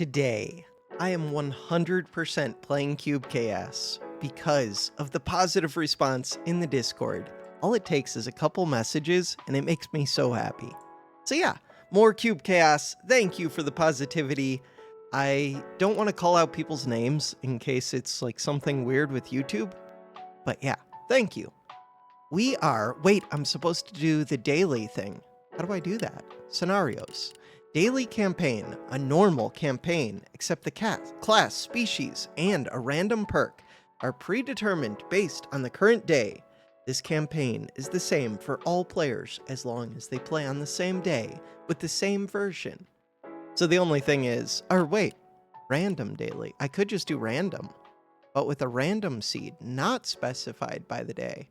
Today, I am 100% playing Cube Chaos because of the positive response in the Discord. All it takes is a couple messages and it makes me so happy. So yeah, more Cube Chaos. Thank you for the positivity. I don't want to call out people's names in case it's like something weird with YouTube, but yeah, thank you. Wait, I'm supposed to do the daily thing. How do I do that? Scenarios. Daily campaign, a normal campaign, except the class, species, and a random perk are predetermined based on the current day. This campaign is the same for all players as long as they play on the same day with the same version. So the only thing is, random daily. I could just do random, but with a random seed not specified by the day.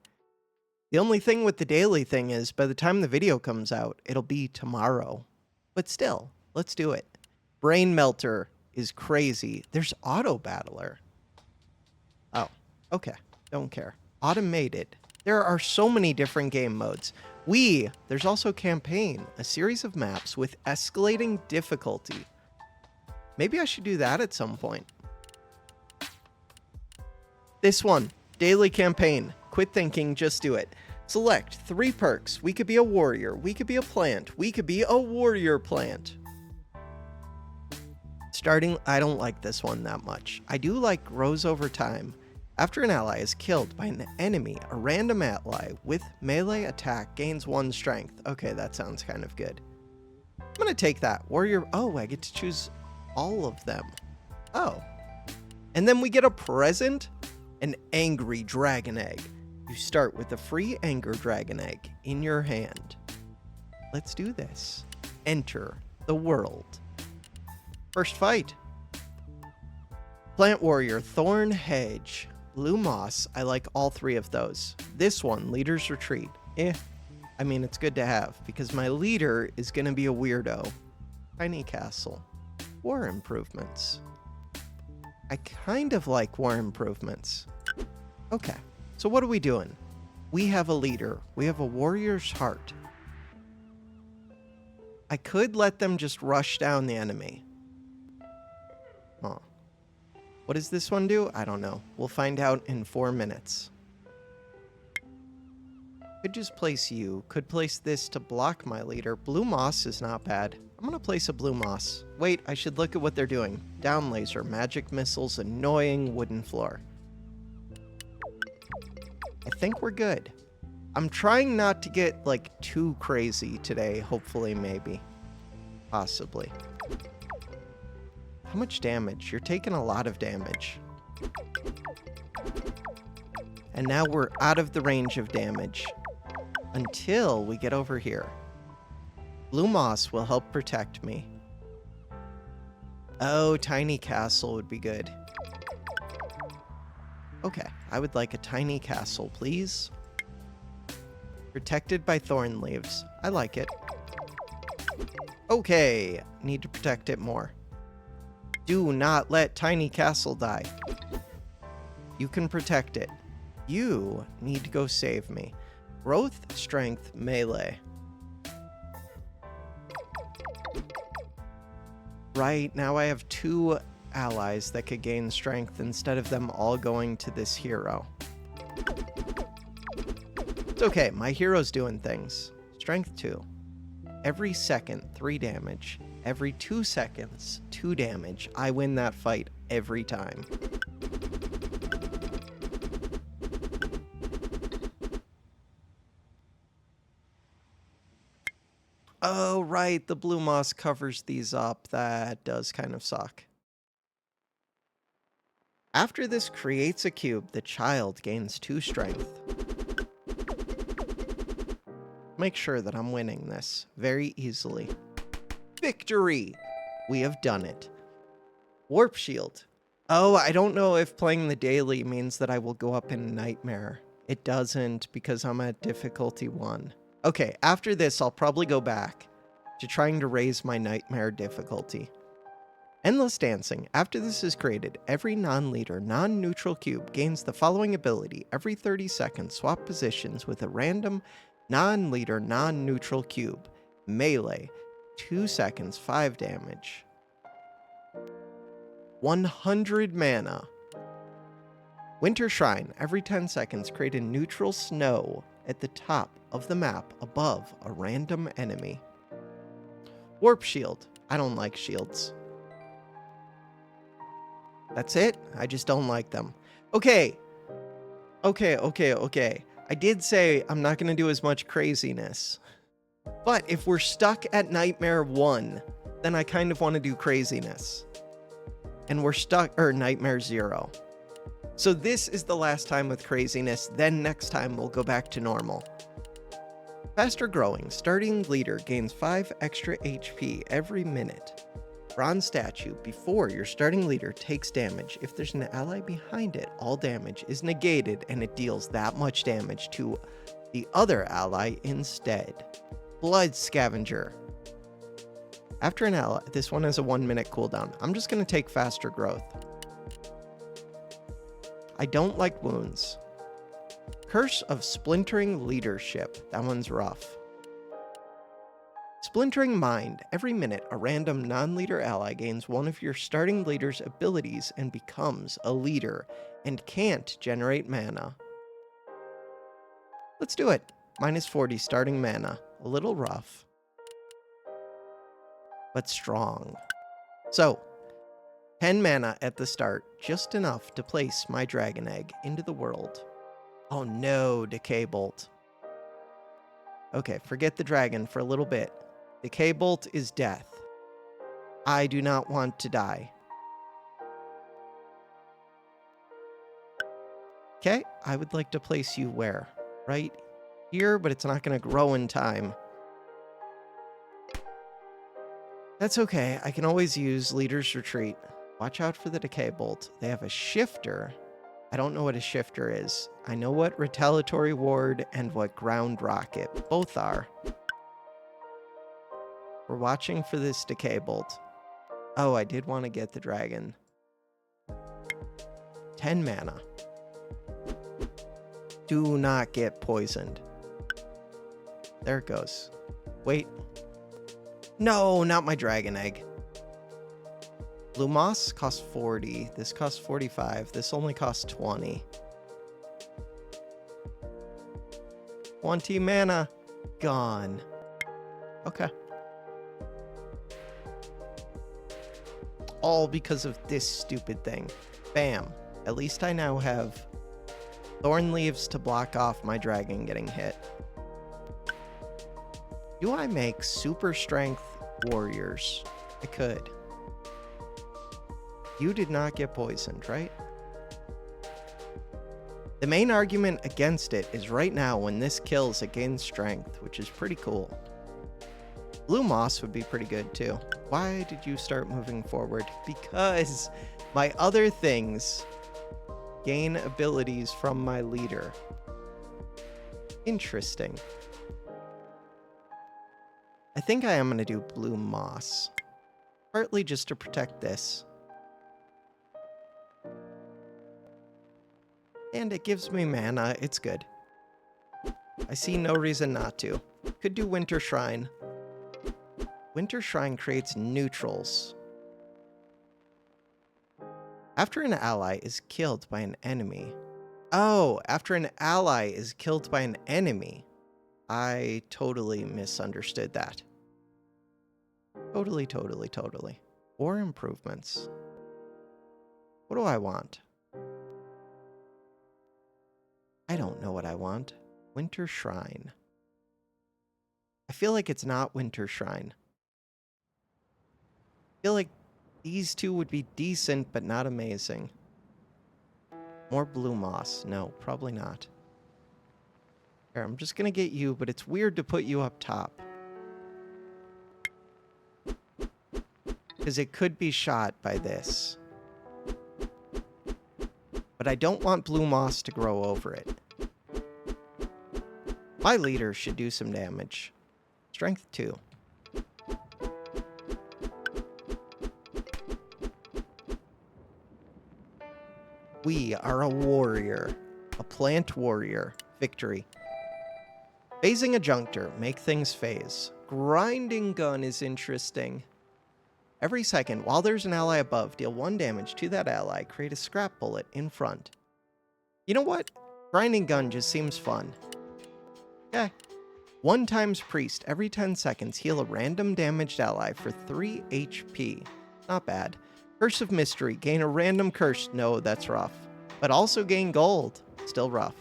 The only thing with the daily thing is by the time the video comes out, it'll be tomorrow. But still, let's do it. Brain Melter is crazy. There's Auto Battler. Oh, okay. Don't care. Automated. There are so many different game modes. There's also Campaign, a series of maps with escalating difficulty. Maybe I should do that at some point. This one, Daily Campaign. Quit thinking, just do it. Select 3 perks. We could be a warrior. We could be a plant. We could be a warrior plant. I don't like this one that much. I do like grows over time. After an ally is killed by an enemy, a random ally with melee attack gains 1 strength. Okay, that sounds kind of good. I'm gonna take that. Warrior, I get to choose all of them. Oh. And then we get a present? An angry dragon egg. You start with a free anger dragon egg in your hand. Let's do this. Enter the world. First fight. Plant warrior, thorn hedge, blue moss. I like all 3 of those. This one, leader's retreat. I mean, it's good to have because my leader is going to be a weirdo. Tiny castle. War improvements. I kind of like war improvements. Okay. So what are we doing? We have a leader. We have a warrior's heart. I could let them just rush down the enemy. Oh. What does this one do? I don't know. We'll find out in 4 minutes. Could just place you. Could place this to block my leader. Blue moss is not bad. I'm going to place a blue moss. Wait, I should look at what they're doing. Down laser, magic missiles, annoying wooden floor. I think we're good. I'm trying not to get, like, too crazy today. Hopefully, maybe. Possibly. How much damage? You're taking a lot of damage. And now we're out of the range of damage. Until we get over here. Blue moss will help protect me. Oh, tiny castle would be good. Okay, I would like a tiny castle, please. Protected by thorn leaves. I like it. Okay, need to protect it more. Do not let tiny castle die. You can protect it. You need to go save me. Growth, strength, melee. Right, now I have 2 allies that could gain strength instead of them all going to this hero. It's okay, my hero's doing things. Strength 2. Every second, 3 damage. Every 2 seconds, 2 damage. I win that fight every time. Oh, right, the blue moss covers these up. That does kind of suck. After this creates a cube, the child gains 2 strength. Make sure that I'm winning this very easily. Victory! We have done it. Warp shield. Oh, I don't know if playing the daily means that I will go up in nightmare. It doesn't because I'm at difficulty 1. Okay, after this, I'll probably go back to trying to raise my nightmare difficulty. Endless dancing. After this is created, every non-leader, non-neutral cube gains the following ability. Every 30 seconds, swap positions with a random non-leader, non-neutral cube. Melee. 2 seconds, 5 damage. 100 mana. Winter Shrine. Every 10 seconds, create a neutral snow at the top of the map above a random enemy. Warp Shield. I don't like shields. That's it? I just don't like them. Okay. I did say I'm not going to do as much craziness. But if we're stuck at Nightmare 1, then I kind of want to do craziness. And we're stuck, or Nightmare 0. So this is the last time with craziness, then next time we'll go back to normal. Faster growing, starting leader gains 5 extra HP every minute. Bronze statue, before your starting leader takes damage, if there's an ally behind it, all damage is negated and it deals that much damage to the other ally instead. Blood Scavenger. After an ally, this one has a 1-minute cooldown. I'm just going to take faster growth. I don't like wounds. Curse of Splintering Leadership. That one's rough. Splintering Mind. Every minute, a random non-leader ally gains one of your starting leader's abilities and becomes a leader, and can't generate mana. Let's do it. Minus 40 starting mana. A little rough, but strong. So, 10 mana at the start, just enough to place my dragon egg into the world. Oh no, Decay Bolt. Okay, forget the dragon for a little bit. Decay Bolt is death. I do not want to die. Okay, I would like to place you where? Right here, but it's not going to grow in time. That's okay. I can always use Leader's Retreat. Watch out for the Decay Bolt. They have a shifter. I don't know what a shifter is. I know what Retaliatory Ward and what Ground Rocket both are. We're watching for this Decay Bolt. Oh, I did want to get the dragon. 10 mana. Do not get poisoned. There it goes. Wait. No, not my dragon egg. Blue Moss costs 40. This costs 45. This only costs 20. 20 mana. Gone. Okay. All because of this stupid thing. Bam. At least I now have Thorn Leaves to block off my dragon getting hit. Do I make super strength warriors? I could. You did not get poisoned, right? The main argument against it is right now when this kills, it gains strength, which is pretty cool. Blue Moss would be pretty good too. Why did you start moving forward? Because my other things gain abilities from my leader. Interesting. I think I am going to do Blue Moss. Partly just to protect this. And it gives me mana. It's good. I see no reason not to. Could do Winter Shrine. Winter Shrine creates neutrals. After an ally is killed by an enemy. Oh, after an ally is killed by an enemy. I totally misunderstood that. Totally. Or improvements. What do I want? I don't know what I want. Winter Shrine. I feel like it's not Winter Shrine. I feel like these two would be decent, but not amazing. More Blue Moss. No, probably not. Here, I'm just gonna get you, but it's weird to put you up top. Because it could be shot by this. But I don't want Blue Moss to grow over it. My leader should do some damage. Strength 2. We are a warrior. A plant warrior. Victory. Phasing Adjunctor. Make things phase. Grinding Gun is interesting. Every second, while there's an ally above, deal 1 damage to that ally, create a scrap bullet in front. You know what? Grinding gun just seems fun. Okay. 1 times priest. Every 10 seconds, heal a random damaged ally for 3 HP. Not bad. Curse of Mystery. Gain a random curse. No, that's rough. But also gain gold. Still rough.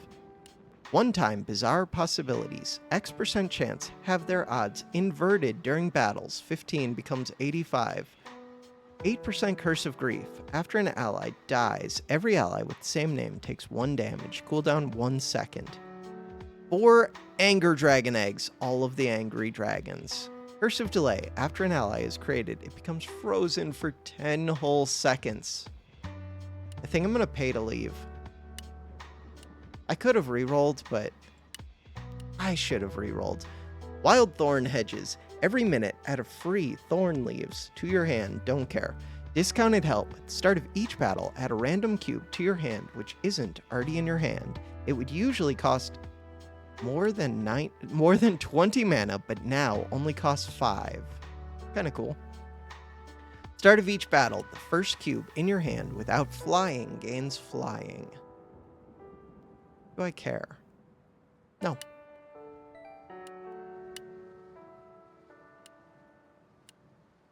1 time Bizarre Possibilities. X% chance have their odds inverted during battles. 15 becomes 85. 8% Curse of Grief. After an ally dies, every ally with the same name takes 1 damage. Cooldown 1 second. 4 Anger Dragon Eggs. All of the angry dragons. Curse of Delay. After an ally is created, it becomes frozen for 10 whole seconds. I think I'm going to pay to leave. I could have rerolled, but I should have rerolled. Wild Thorn Hedges. Every minute, add a free thorn leaves to your hand. Don't care. Discounted help. At the start of each battle, add a random cube to your hand which isn't already in your hand. It would usually cost more than 20 mana, but now only costs 5. Kinda cool. Start of each battle, the first cube in your hand without flying gains flying. Do I care? No.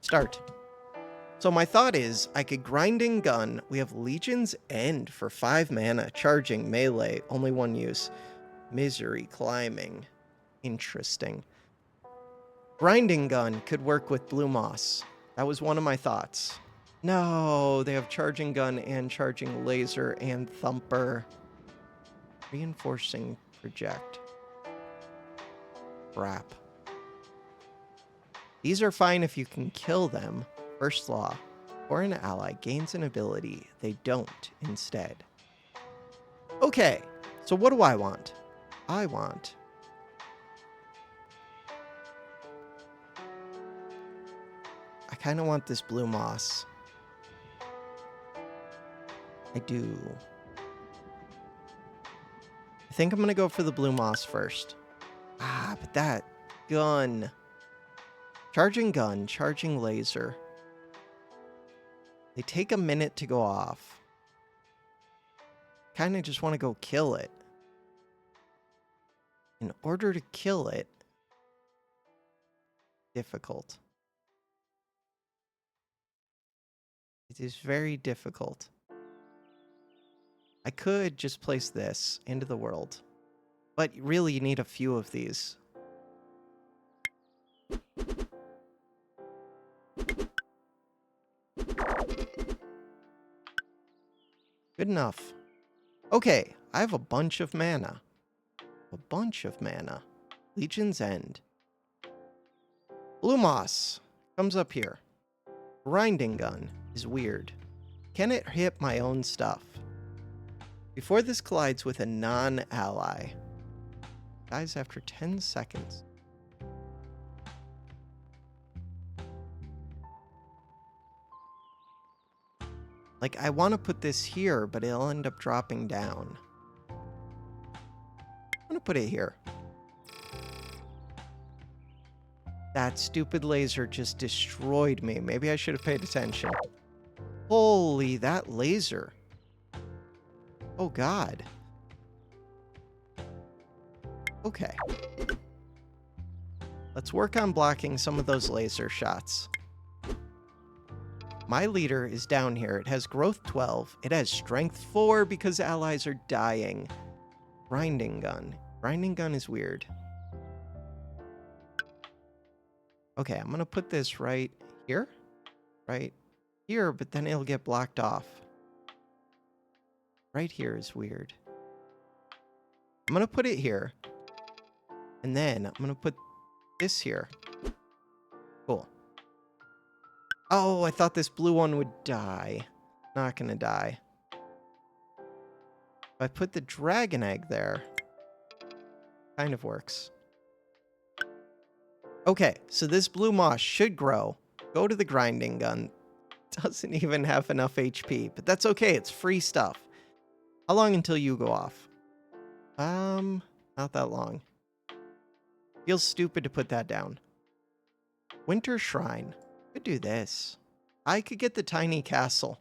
Start. So my thought is, I could Grinding Gun. We have Legion's End for 5 mana. Charging, melee, only 1 use. Misery, climbing. Interesting. Grinding Gun could work with Blue Moss. That was one of my thoughts. No, they have Charging Gun and Charging Laser and Thumper. Reinforcing Project. Crap. These are fine if you can kill them. First Law. Or an ally gains an ability they don't instead. Okay, so what do I want? I kind of want this Blue Moss. I do. I think I'm going to go for the Blue Moss first. But that gun. Charging Gun, Charging Laser. They take a minute to go off. Kind of just want to go kill it. In order to kill it, difficult. It is very difficult. I could just place this into the world, but really you need a few of these. Good enough. Okay, I have a bunch of mana. Legion's End. Blue Moss comes up here. Grinding Gun is weird. Can it hit my own stuff? Before this collides with a non-ally. Dies after 10 seconds. Like, I want to put this here, but it'll end up dropping down. I'm going to put it here. That stupid laser just destroyed me. Maybe I should have paid attention. Holy, that laser. Oh, God. Okay. Let's work on blocking some of those laser shots. My leader is down here. It has growth 12. It has strength 4 because allies are dying. Grinding Gun. Grinding Gun is weird. Okay, I'm going to put this right here. Right here, but then it'll get blocked off. Right here is weird. I'm going to put it here. And then I'm going to put this here. Cool. Oh, I thought this blue one would die. Not gonna die. If I put the dragon egg there, kind of works. Okay, so this Blue Moss should grow. Go to the Grinding Gun. Doesn't even have enough HP, but that's okay. It's free stuff. How long until you go off? Not that long. Feels stupid to put that down. Winter Shrine. Could do this. I could get the tiny castle.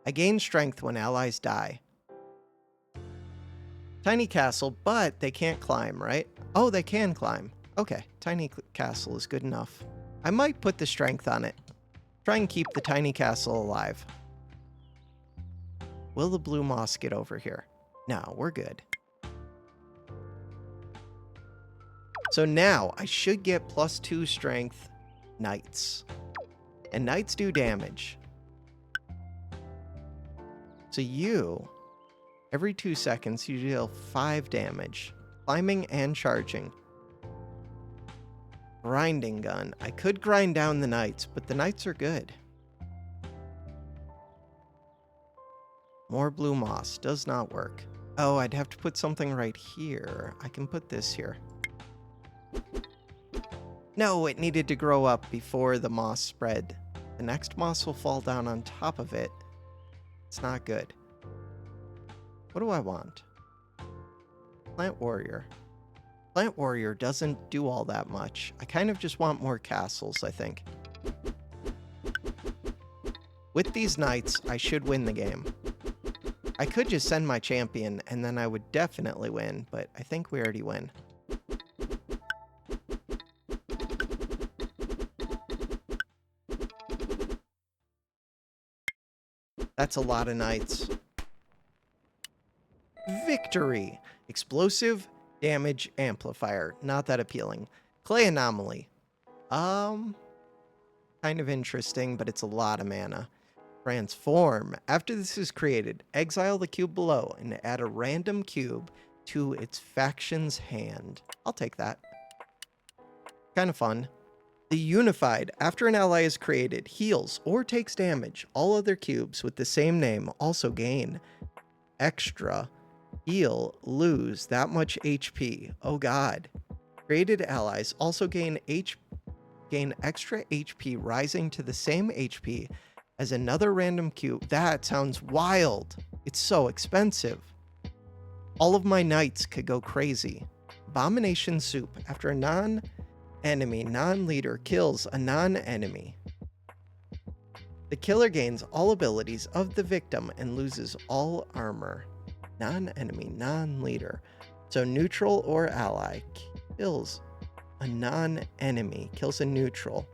I gain strength when allies die. Tiny castle, but they can't climb, right? Oh, they can climb. Okay, tiny castle is good enough. I might put the strength on it. Try and keep the tiny castle alive. Will the blue moss get over here? No, we're good. So now I should get +2 strength knights. And knights do damage. So you, every 2 seconds, you deal 5 damage. Climbing and charging. Grinding gun. I could grind down the knights, but the knights are good. More blue moss. Does not work. Oh, I'd have to put something right here. I can put this here. No, it needed to grow up before the moss spread. The next moss will fall down on top of it. It's not good. What do I want? Plant warrior. Plant warrior doesn't do all that much. I kind of just want more castles, I think. With these knights, I should win the game. I could just send my champion, and then I would definitely win, but I think we already win. That's a lot of knights. Victory! Explosive damage amplifier. Not that appealing. Clay anomaly. Kind of interesting, but it's a lot of mana. Transform. After this is created, exile the cube below and add a random cube to its faction's hand. I'll take that. Kind of fun. The Unified. After an ally is created, heals or takes damage. All other cubes with the same name also gain extra. Heal, lose that much HP. Oh god. Created allies also gain extra HP rising to the same HP as another random cube. That sounds wild. It's so expensive. All of my knights could go crazy. Abomination Soup. After a non-enemy, non-leader kills a non-enemy, the killer gains all abilities of the victim and loses all armor. Non-enemy, non-leader. So neutral or ally kills a non-enemy, kills a neutral.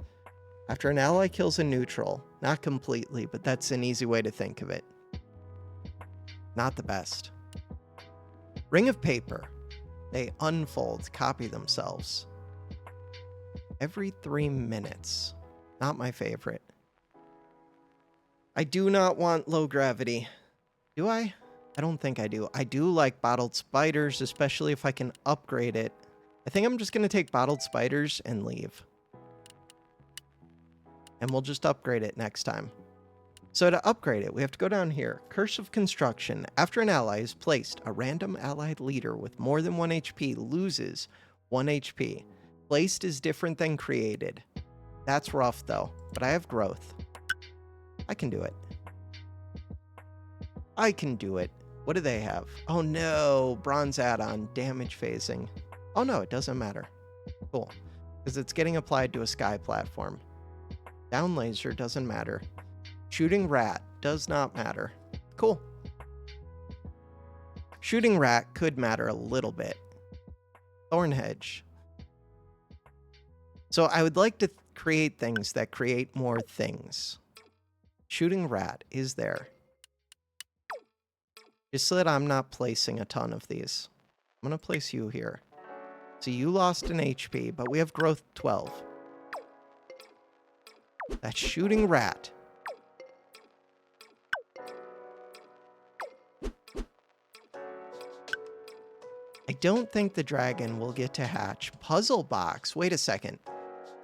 After an ally kills a neutral, not completely, but that's an easy way to think of it. Not the best. Ring of paper. They unfold, copy themselves. Every 3 minutes. Not my favorite. I do not want low gravity. Do I? I don't think I do. I do like bottled spiders, especially if I can upgrade it. I think I'm just going to take bottled spiders and leave. And we'll just upgrade it next time. So to upgrade it, we have to go down here. Curse of Construction. After an ally is placed, a random allied leader with more than 1 HP loses 1 HP. Placed is different than created. That's rough though, but I have growth. I can do it. I can do it. What do they have? Oh no, bronze add-on, damage phasing. Oh no, it doesn't matter. Cool, because it's getting applied to a sky platform. Down laser doesn't matter. Shooting rat does not matter. Cool. Shooting rat could matter a little bit. Thorn hedge. So I would like to create things that create more things. Shooting rat is there. Just so that I'm not placing a ton of these. I'm going to place you here. So you lost an HP, but we have growth 12. That's shooting rat. I don't think the dragon will get to hatch. Puzzle box. Wait a second.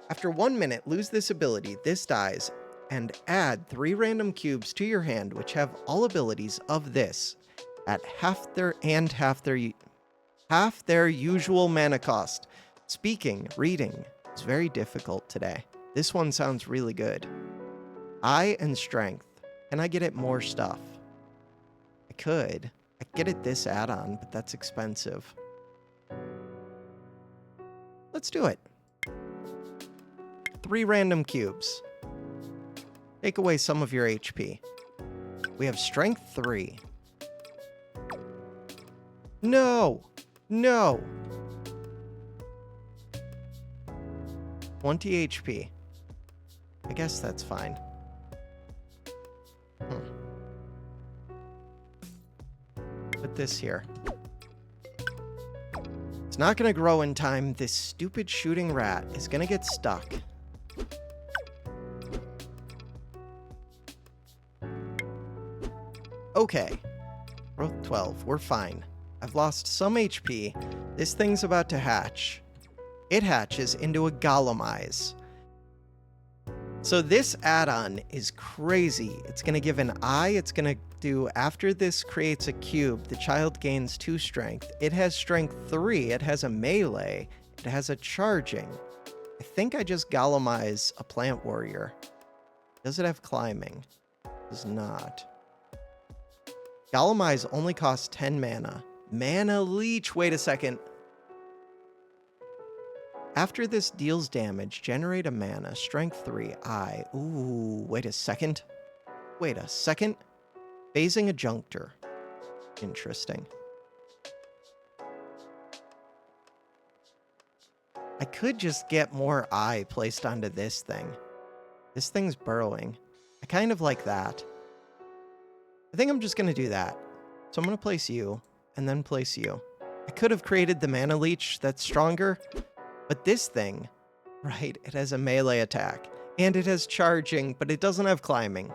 After 1 minute, lose this ability. This dies. And add 3 random cubes to your hand, which have all abilities of this at half their usual mana cost. Speaking, reading is very difficult today. This one sounds really good. Eye and strength. Can I get it more stuff? I could. I could get it this add-on, but that's expensive. Let's do it. 3 random cubes. Take away some of your HP. We have strength 3. No! No! 20 HP. I guess that's fine. Put this here. It's not gonna grow in time. This stupid shooting rat is gonna get stuck. Okay. Growth 12. We're fine. I've lost some HP. This thing's about to hatch. It hatches into a Golemise. So this add-on is crazy. It's going to give an eye. It's going to do, after this creates a cube, the child gains 2 strength. It has strength 3. It has a melee. It has a charging. I think I just Golemise a plant warrior. Does it have climbing? It does not. Golemise only costs 10 mana. Mana leech. Wait a second. After this deals damage, generate a mana. Strength 3. I. Ooh, wait a second. Wait a second. Phasing Adjunctor. Interesting. I could just get more I placed onto this thing. This thing's burrowing. I kind of like that. I think I'm just going to do that. So I'm going to place you, and then place you. I could have created the mana leech that's stronger, but this thing, right, it has a melee attack, and it has charging, but it doesn't have climbing.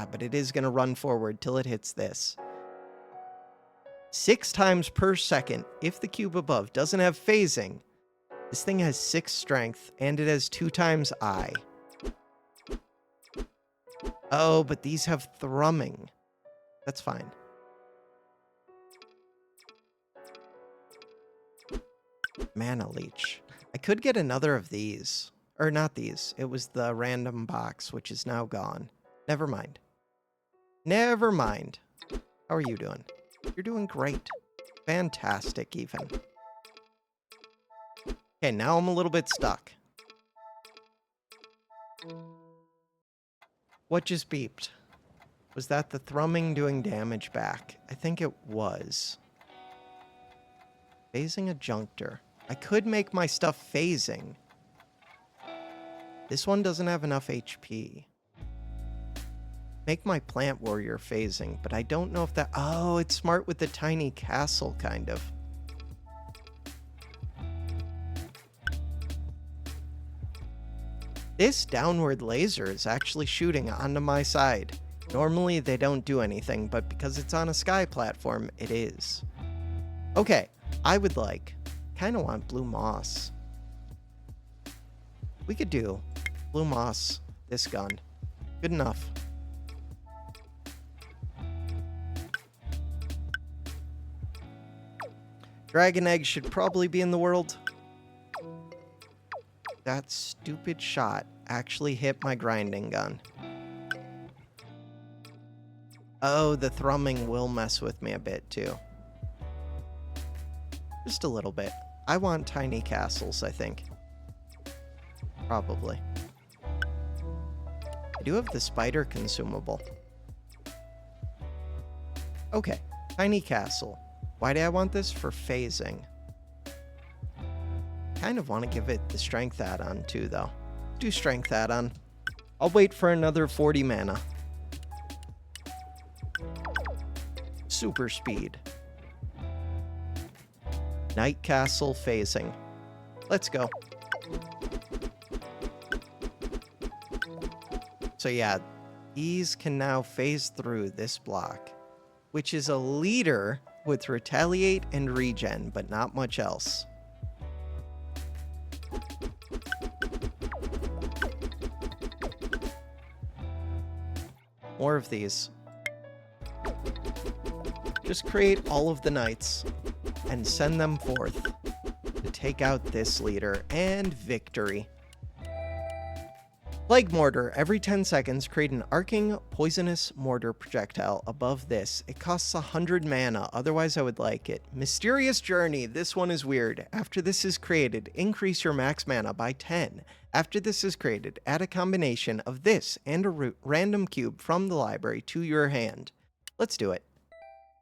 But it is going to run forward till it hits this. 6 times per second. If the cube above doesn't have phasing, this thing has 6 strength, and it has 2 times I. Oh, but these have thrumming. That's fine. Mana leech. I could get another of these. Or not these. It was the random box, which is now gone. Never mind. Never mind. How are you doing? You're doing great. Fantastic, even. Okay, now I'm a little bit stuck. What just beeped? Was that the thrumming doing damage back? I think it was. Phasing Adjunctor. I could make my stuff phasing. This one doesn't have enough HP. Make my plant warrior phasing, but I don't know if that... Oh, it's smart with the tiny castle, kind of. This downward laser is actually shooting onto my side. Normally they don't do anything, but because it's on a sky platform, it is. Okay, I would like... kind of want blue moss. We could do blue moss, this gun. Good enough. Dragon egg should probably be in the world. That stupid shot actually hit my grinding gun. Oh, the thrumming will mess with me a bit too. Just a little bit. I want tiny castles, I think. Probably. I do have the spider consumable. Okay, tiny castle. Why do I want this? For phasing. Kind of want to give it the strength add-on too, though. Do strength add-on. I'll wait for another 40 mana. Super speed. Night castle phasing. Let's go. So yeah, these can now phase through this block, which is a leader with retaliate and regen, but not much else. More of these. Just create all of the knights and send them forth to take out this leader, and victory. Plague Mortar. Every 10 seconds, create an arcing poisonous mortar projectile above this. It costs 100 mana, otherwise I would like it. Mysterious Journey. This one is weird. After this is created, increase your max mana by 10. After this is created, add a combination of this and a random cube from the library to your hand. Let's do it.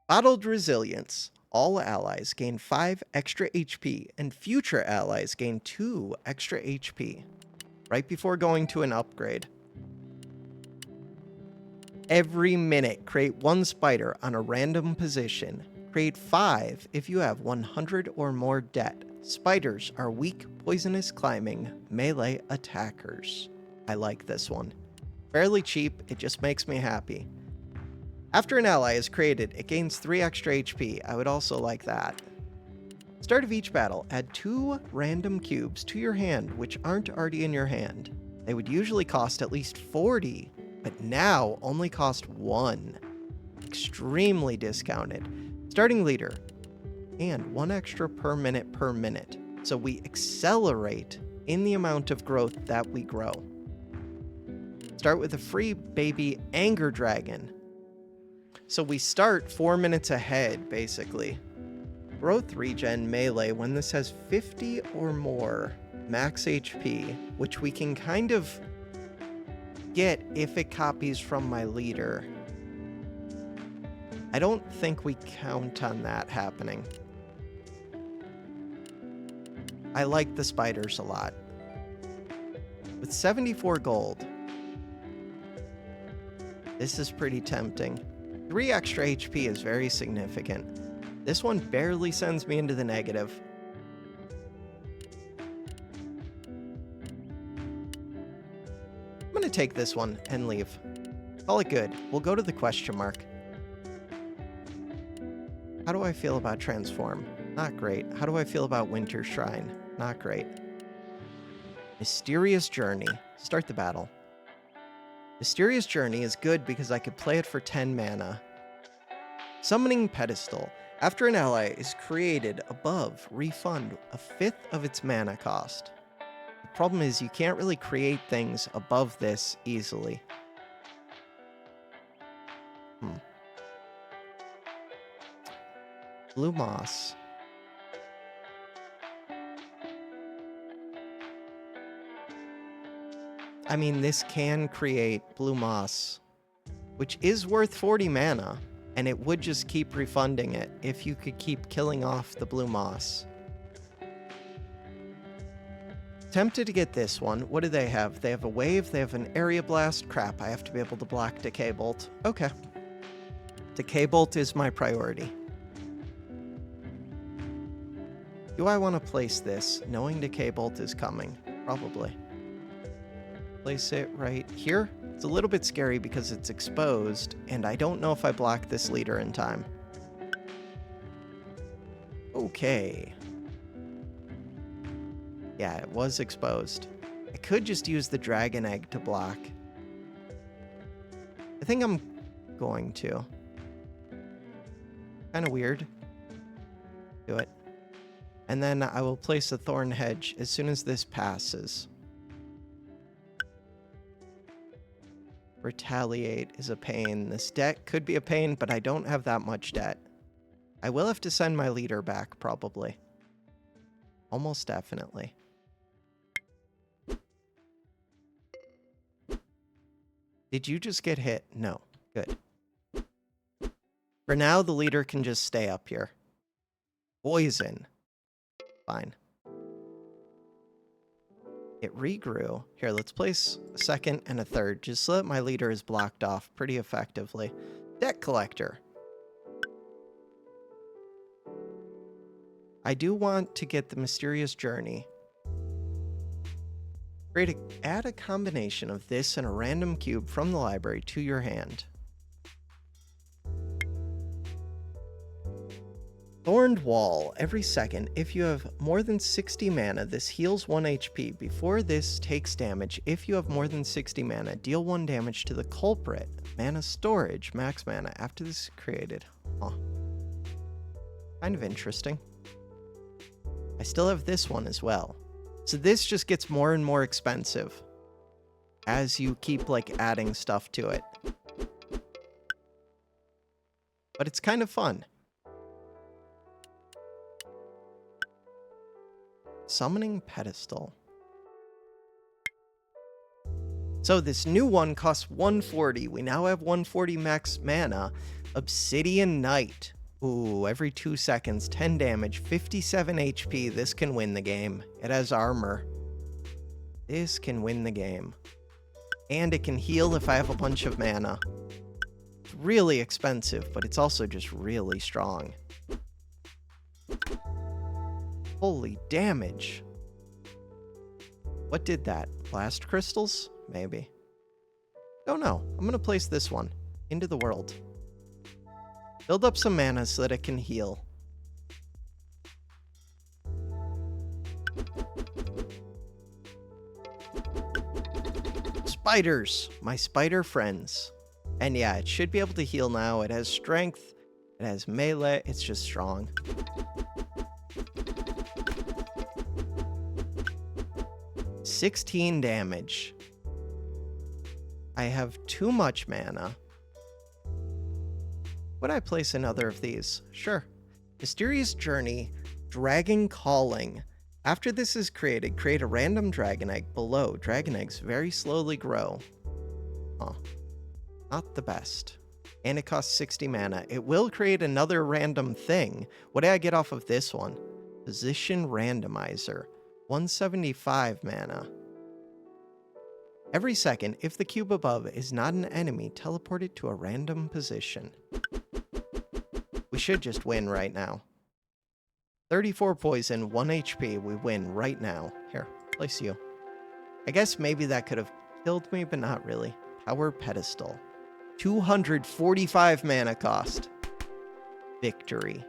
Bottled Resilience. All allies gain 5 extra HP, and future allies gain 2 extra HP. Right before going to an upgrade. Every minute, create 1 spider on a random position. Create 5 if you have 100 or more debt. Spiders are weak, poisonous climbing, melee attackers. I like this one. Fairly cheap, it just makes me happy. After an ally is created, it gains 3 extra HP. I would also like that. Start of each battle, add 2 random cubes to your hand which aren't already in your hand. They would usually cost at least 40, but now only cost 1. Extremely discounted. Starting leader, and 1 extra per minute, so we accelerate in the amount of growth that we grow. Start with a free baby Anger Dragon. So we start 4 minutes ahead, basically. Growth regen melee when this has 50 or more max HP, which we can kind of get if it copies from my leader. I don't think we count on that happening. I like the spiders a lot. With 74 gold, this is pretty tempting. 3 extra HP is very significant. This one barely sends me into the negative. I'm gonna take this one and leave. Call it good. We'll go to the question mark. How do I feel about Transform? Not great. How do I feel about Winter Shrine? Not great. Mysterious Journey. Start the battle. Mysterious Journey is good because I could play it for 10 mana. Summoning Pedestal. After an ally is created above, refund 1/5 of its mana cost. The problem is you can't really create things above this easily. Blue Moss. I mean, this can create Blue Moss, which is worth 40 mana. And it would just keep refunding it if you could keep killing off the Blue Moss. Tempted to get this one. What do they have? They have a wave, they have an area blast. Crap, I have to be able to block Decay Bolt. Okay. Decay Bolt is my priority. Do I want to place this, knowing Decay Bolt is coming? Probably. Place it right here. It's a little bit scary because it's exposed, and I don't know if I block this leader in time. Okay. Yeah, it was exposed. I could just use the Dragon Egg to block. I think I'm going to. Kind of weird. Do it. And then I will place a Thorn Hedge as soon as this passes. Retaliate is a pain. This debt could be a pain, but I don't have that much debt. I will have to send my leader back, probably. Almost definitely. Did you just get hit? No. Good. For now, the leader can just stay up here. Poison. Fine. It regrew. Here, let's place a second and a third, just so that my leader is blocked off pretty effectively. Debt Collector. I do want to get the Mysterious Journey. Add a combination of this and a random cube from the library to your hand. Thorned Wall. Every second, if you have more than 60 mana, this heals 1 HP. Before this takes damage, if you have more than 60 mana, deal 1 damage to the culprit. Mana storage, max mana. After this is created. Huh. Kind of interesting. I still have this one as well. So this just gets more and more expensive. as you keep, like, adding stuff to it. But it's kind of fun. Summoning Pedestal. So this new one costs 140. We now have 140 max mana. Obsidian Knight. Ooh, every 2 seconds, 10 damage, 57 HP. This can win the game. It has armor. This can win the game. And it can heal if I have a bunch of mana. It's really expensive, but it's also just really strong. Holy damage. What did that? Blast crystals? Maybe. Don't know. I'm going to place this one into the world. Build up some mana so that it can heal. Spiders! My spider friends. And yeah, it should be able to heal now. It has strength. It has melee. It's just strong. $16 damage. I have too much mana. Would I place another of these? Sure. Mysterious Journey, Dragon Calling. After this is created, create a random dragon egg below. Dragon eggs very slowly grow. Huh. Not the best. And it costs 60 mana. It will create another random thing. What do I get off of this one? Position Randomizer. 175 mana. Every second, if the cube above is not an enemy, teleport it to a random position. We should just win right now. 34 poison, 1 HP. We win right now. Here, place you. I guess maybe that could have killed me, but not really. Power Pedestal. 245 mana cost. Victory.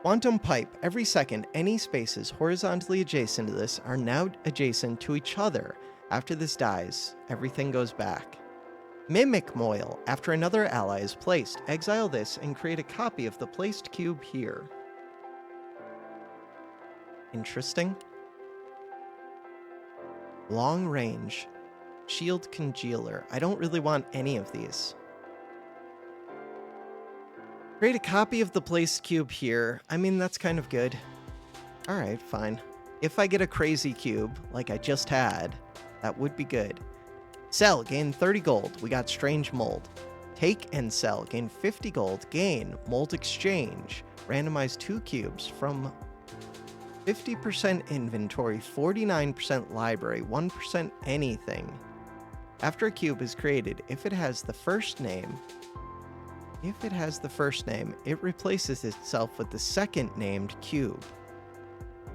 Quantum Pipe. Every second, any spaces horizontally adjacent to this are now adjacent to each other. After this dies, everything goes back. Mimic Moil. After another ally is placed, exile this and create a copy of the placed cube here. Interesting. Long Range. Shield Congealer. I don't really want any of these. Create a copy of the placed cube here. I mean, that's kind of good. Alright, fine. If I get a crazy cube, like I just had, that would be good. Sell, gain 30 gold. We got Strange Mold. Take and sell, gain 50 gold. Gain Mold Exchange. Randomize 2 cubes from 50% inventory, 49% library, 1% anything. After a cube is created, if it has the first name, it replaces itself with the second named cube.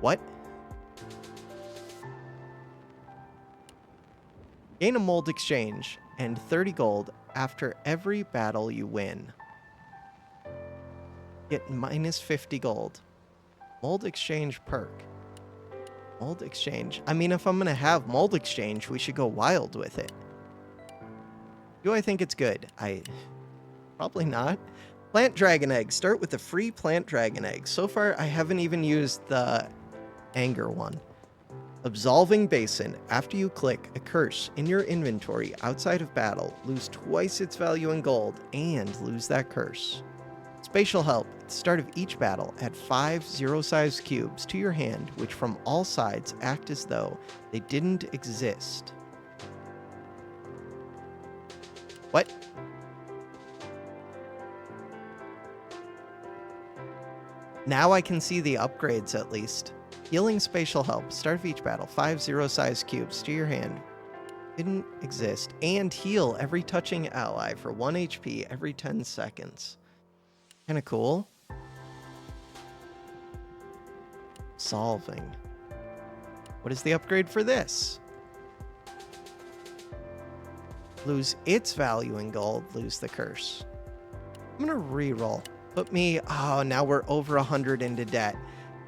What? Gain a mold exchange and 30 gold after every battle you win. Get minus 50 gold. Mold exchange perk. Mold exchange. I mean, if I'm going to have mold exchange, we should go wild with it. Do I think it's good? Probably not. Plant dragon egg. Start with the free plant dragon egg. So far, I haven't even used the anger one. Absolving Basin. After you click a curse in your inventory outside of battle, lose twice its value in gold and lose that curse. Spatial Help. At the start of each battle, add 5 zero-size cubes to your hand, which from all sides act as though they didn't exist. What? Now I can see the upgrades at least. Healing Spatial Help. Start of each battle. 5 zero-size cubes to your hand. Didn't exist. And heal every touching ally for 1 HP every 10 seconds. Kinda cool. Solving. What is the upgrade for this? Lose its value in gold. Lose the curse. I'm gonna reroll. Put me... Oh, now we're over 100 into debt.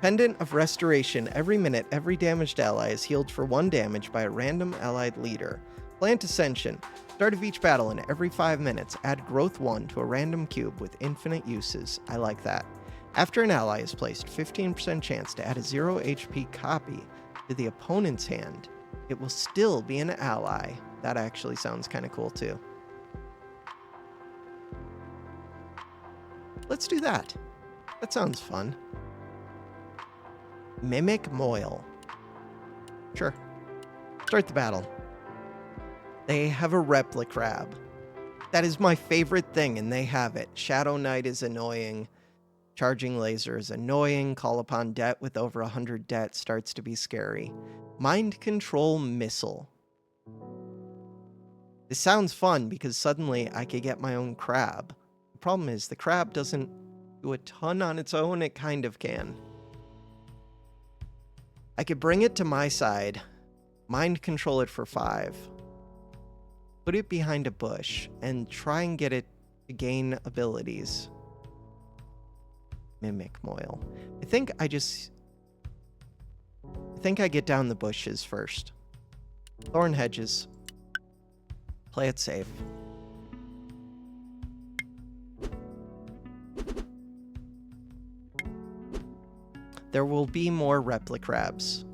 Pendant of Restoration. Every minute, every damaged ally is healed for 1 damage by a random allied leader. Plant Ascension. Start of each battle and every 5 minutes, add Growth 1 to a random cube with infinite uses. I like that. After an ally is placed, 15% chance to add a 0 HP copy to the opponent's hand. it will still be an ally. That actually sounds kind of cool too. Let's do that. That sounds fun. Mimic Moil. Sure. Start the battle. They have a Replic Crab. That is my favorite thing, and they have it. Shadow Knight is annoying. Charging Laser is annoying. Call Upon Debt with over 100 debt starts to be scary. Mind Control Missile. This sounds fun because suddenly I could get my own crab. The problem is the crab doesn't do a ton on its own. It kind of can. I could bring it to my side, mind control it for 5, put it behind a bush, and try and get it to gain abilities. Mimic Moil. I think I get down the bushes first. Thorn Hedges. Play it safe. There will be more Replic Crabs,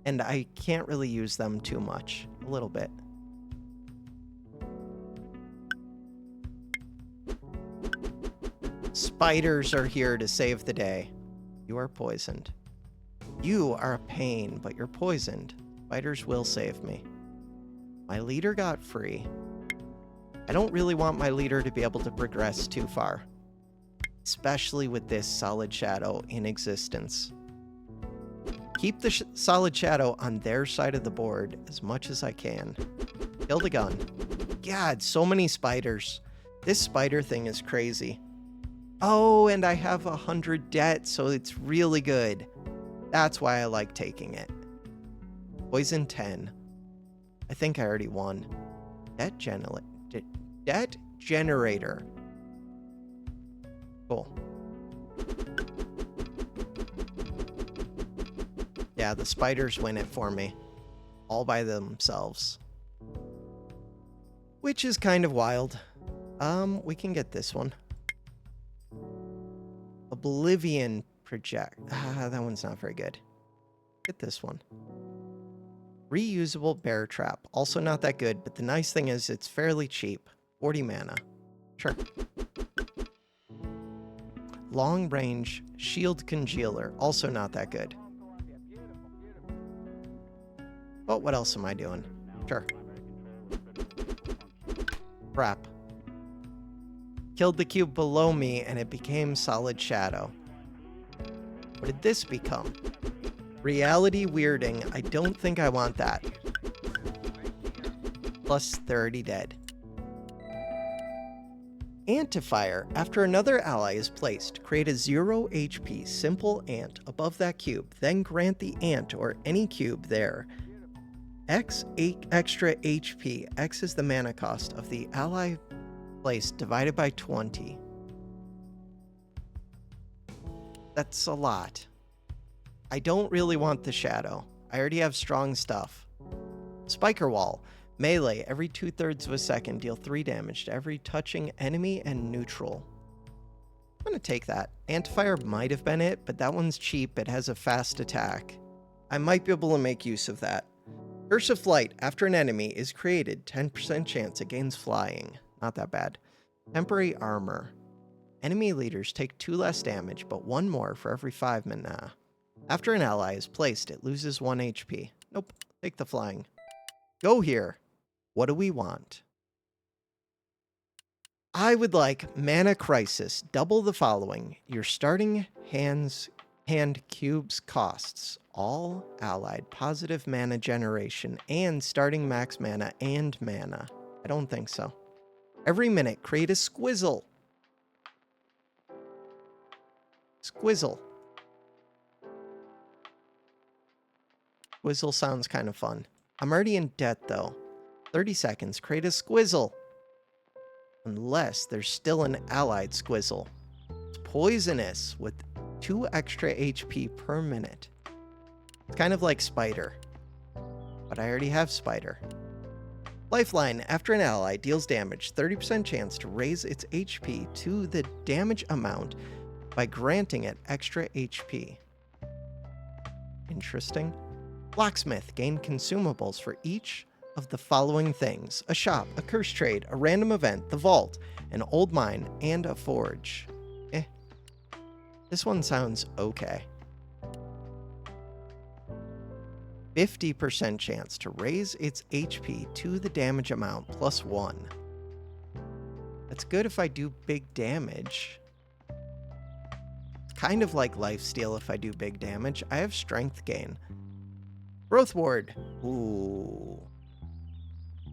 and I can't really use them too much. A little bit. Spiders are here to save the day. You are poisoned. You are a pain, but you're poisoned. Spiders will save me. My leader got free. I don't really want my leader to be able to progress too far, especially with this Solid Shadow in existence. Keep the Solid Shadow on their side of the board as much as I can. Kill the gun. God, so many spiders. This spider thing is crazy. Oh, and I have 100 debt, so it's really good. That's why I like taking it. Poison 10. I think I already won. Debt generator. Cool. Yeah, the spiders win it for me. All by themselves. Which is kind of wild. We can get this one. Oblivion Project. That one's not very good. Get this one. Reusable Bear Trap. Also not that good, but the nice thing is it's fairly cheap. 40 mana. Sure. Long Range Shield Congealer. Also not that good. But what else am I doing? Sure. Crap. Killed the cube below me and it became Solid Shadow. What did this become? Reality Weirding. I don't think I want that. Plus 30 dead. Antifire. After another ally is placed, create a 0 HP simple ant above that cube, then grant the ant or any cube there X extra HP. X is the mana cost of the ally placed divided by 20. That's a lot. I don't really want the shadow. I already have strong stuff. Spiker Wall. Melee. Every 2/3 of a second, deal 3 damage to every touching enemy and neutral. I'm going to take that. Antifire might have been it, but that one's cheap. It has a fast attack. I might be able to make use of that. Curse of Flight. After an enemy is created, 10% chance it gains flying. Not that bad. Temporary Armor. Enemy leaders take 2 less damage, but 1 more for every 5 mana. After an ally is placed, it loses 1 HP. Nope. Take the flying. Go here. What do we want? I would like Mana Crisis. Double the following. Your starting hand cubes costs. All allied positive mana generation and starting max mana and mana. I don't think so. Every minute, create a Squizzle. Squizzle. Squizzle sounds kind of fun. I'm already in debt, though. 30 seconds, create a Squizzle. Unless there's still an allied Squizzle. It's poisonous with 2 extra HP per minute. It's kind of like Spider. But I already have Spider. Lifeline. After an ally deals damage, 30% chance to raise its HP to the damage amount by granting it extra HP. Interesting. Locksmith, gain consumables for each of the following things: a shop, a curse trade, a random event, the vault, an old mine, and a forge. This one sounds okay. 50% chance to raise its HP to the damage amount +1. That's good if I do big damage. It's kind of like lifesteal if I do big damage. I have strength gain. Growth ward. Ooh.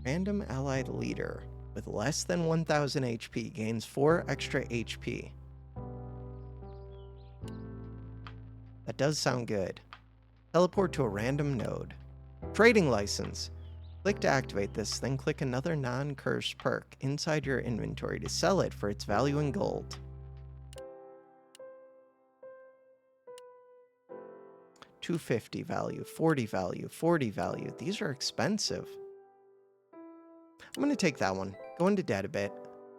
Random allied leader with less than 1000 HP gains 4 extra HP. That does sound good. Teleport to a random node. Trading license. Click to activate this, then click another non-cursed perk inside your inventory to sell it for its value in gold. $250 value, 40 value, 40 value. These are expensive. I'm going to take that one. Go into debt a bit.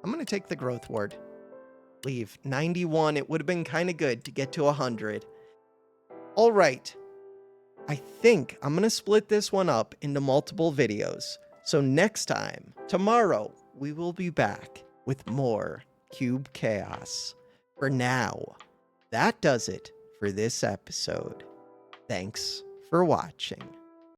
I'm going to take the growth ward. Leave. 91. It would have been kind of good to get to 100. All right. I think I'm going to split this one up into multiple videos. So next time, tomorrow, we will be back with more Cube Chaos. For now, that does it for this episode. Thanks for watching.